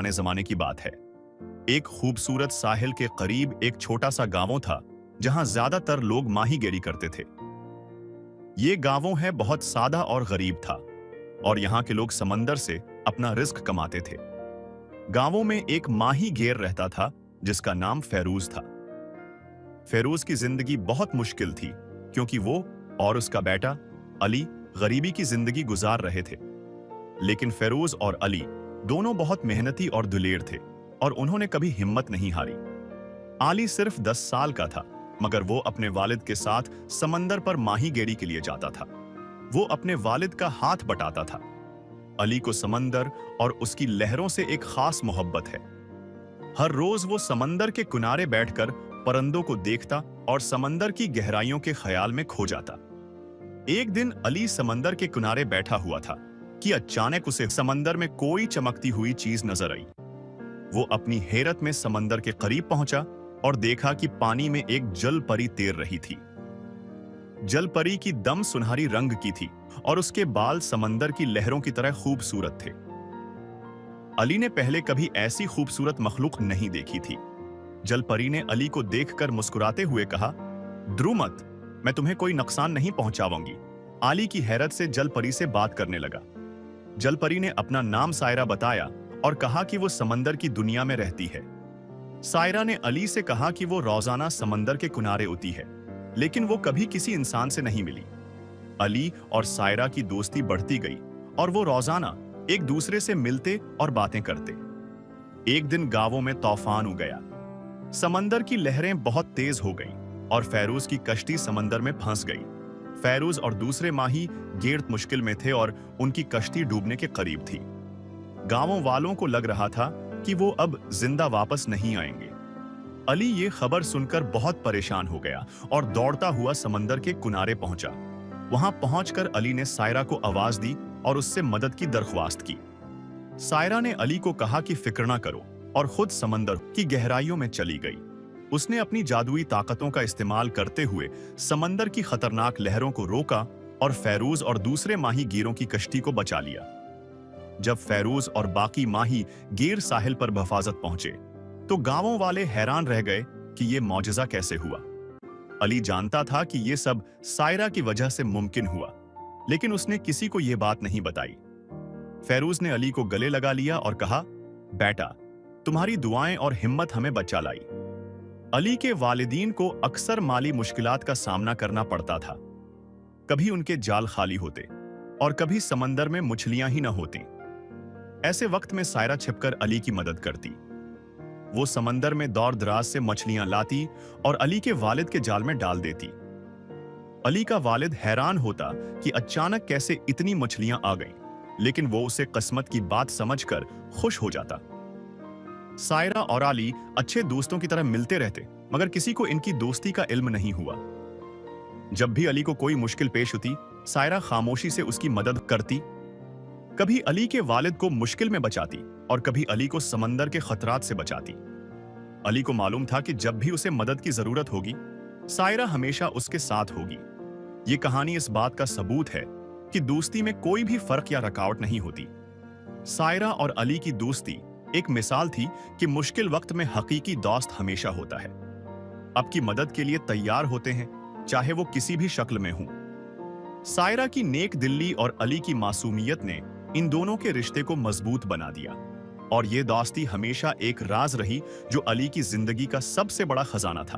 पुराने जमाने की बात है। एक खूबसूरत साहिल के करीब एक छोटा सा गांव था जहां ज्यादातर लोग माहीगीरी करते थे। ये गांव है बहुत सादा और गरीब था और यहाँ के लोग समंदर से अपना रिस्क कमाते थे। गांवों में एक माहीगीर रहता था जिसका नाम फेरूज था। फेरूज की जिंदगी बहुत मुश्किल थी क्योंकि वो और उसका बेटा अली गरीबी की जिंदगी गुजार रहे थे। लेकिन फेरूज और अली दोनों बहुत मेहनती और दिलेर थे और उन्होंने कभी हिम्मत नहीं हारी। अली सिर्फ 10 साल का था मगर वो अपने वालिद के साथ समंदर पर माहीगीरी के लिए जाता था। वो अपने वालिद का हाथ बटाता था। अली को समंदर और उसकी लहरों से एक खास मोहब्बत है। हर रोज वो समंदर के किनारे बैठकर परिंदों को देखता और समंदर की गहराइयों के ख्याल में खो जाता। एक दिन अली समंदर के किनारे बैठा हुआ था कि अचानक उसे समंदर में कोई चमकती हुई चीज नजर आई। वो अपनी हैरत में समंदर के करीब पहुंचा और देखा कि पानी में एक जल परी तैर रही थी। जल परी की दम सुनहरी रंग की थी और उसके बाल समंदर की लहरों की तरह खूबसूरत थे। अली ने पहले कभी ऐसी खूबसूरत मखलूक नहीं देखी थी। जल परी ने अली को देखकर मुस्कुराते हुए कहा, "डरो मत, मैं तुम्हें कोई नुकसान नहीं पहुंचाऊंगी।" अली की हैरत से जल परी से बात करने लगा। जल परी ने अपना नाम सायरा बताया और कहा कि वो समंदर की दुनिया में रहती है। सायरा ने अली से कहा कि वो रोजाना समंदर के किनारे होती है, लेकिन वो कभी किसी इंसान से नहीं मिली। अली और सायरा की दोस्ती बढ़ती गई और वो रोजाना एक दूसरे से मिलते और बातें करते। एक दिन गांवों में तूफान हो गया। समंदर की लहरें बहुत तेज हो गई और फेरूज की कश्ती समंदर में फंस गई। फेरूज और दूसरे माही गेर मुश्किल में थे और उनकी कश्ती डूबने के करीब थी। गांवों वालों को लग रहा था कि वो अब जिंदा वापस नहीं आएंगे। अली ये खबर सुनकर बहुत परेशान हो गया और दौड़ता हुआ समंदर के किनारे पहुंचा। वहां पहुंचकर अली ने सायरा को आवाज दी और उससे मदद की दरख्वास्त की। सायरा ने अली को कहा कि फिक्र ना करो और खुद समंदर की गहराइयों में चली गई। उसने अपनी जादुई ताकतों का इस्तेमाल करते हुए समंदर की खतरनाक लहरों को रोका और फेरूज और दूसरे माही गिरों की कश्ती को बचा लिया। जब फेरूज और बाकी माही गिर साहिल पर हिफाजत पहुंचे तो गांवों वाले हैरान रह गए कि यह मौजज़ा कैसे हुआ। अली जानता था कि यह सब सायरा की वजह से मुमकिन हुआ, लेकिन उसने किसी को यह बात नहीं बताई। फेरूज ने अली को गले लगा लिया और कहा, "बेटा, तुम्हारी दुआएं और हिम्मत हमें बचा लाई।" अली के वालिदीन को अक्सर माली मुश्किलात का सामना करना पड़ता था। कभी उनके जाल खाली होते और कभी समंदर में मछलियां ही न होती। ऐसे वक्त में सायरा छिपकर अली की मदद करती। वो समंदर में दौर दराज से मछलियां लाती और अली के वालिद के जाल में डाल देती। अली का वालिद हैरान होता कि अचानक कैसे इतनी मछलियां आ गईं, लेकिन वो उसे किस्मत की बात समझकर खुश हो जाता। सायरा और अली अच्छे दोस्तों की तरह मिलते रहते, मगर किसी को इनकी दोस्ती का इल्म नहीं हुआ। जब भी अली को कोई मुश्किल पेश होती, सायरा खामोशी से उसकी मदद करती। कभी अली के वालिद को मुश्किल में बचाती और कभी अली को समंदर के खतरात से बचाती। अली को मालूम था कि जब भी उसे मदद की जरूरत होगी, सायरा हमेशा उसके साथ होगी। ये कहानी इस बात का सबूत है कि दोस्ती में कोई भी फर्क या रुकावट नहीं होती। सायरा और अली की दोस्ती एक मिसाल थी कि मुश्किल वक्त में हकीकी दोस्त हमेशा होता है। आपकी मदद के लिए तैयार होते हैं, चाहे वो किसी भी शक्ल में हो। सायरा की नेक दिल्ली और अली की मासूमियत ने इन दोनों के रिश्ते को मजबूत बना दिया और ये दोस्ती हमेशा एक राज रही जो अली की जिंदगी का सबसे बड़ा खजाना था।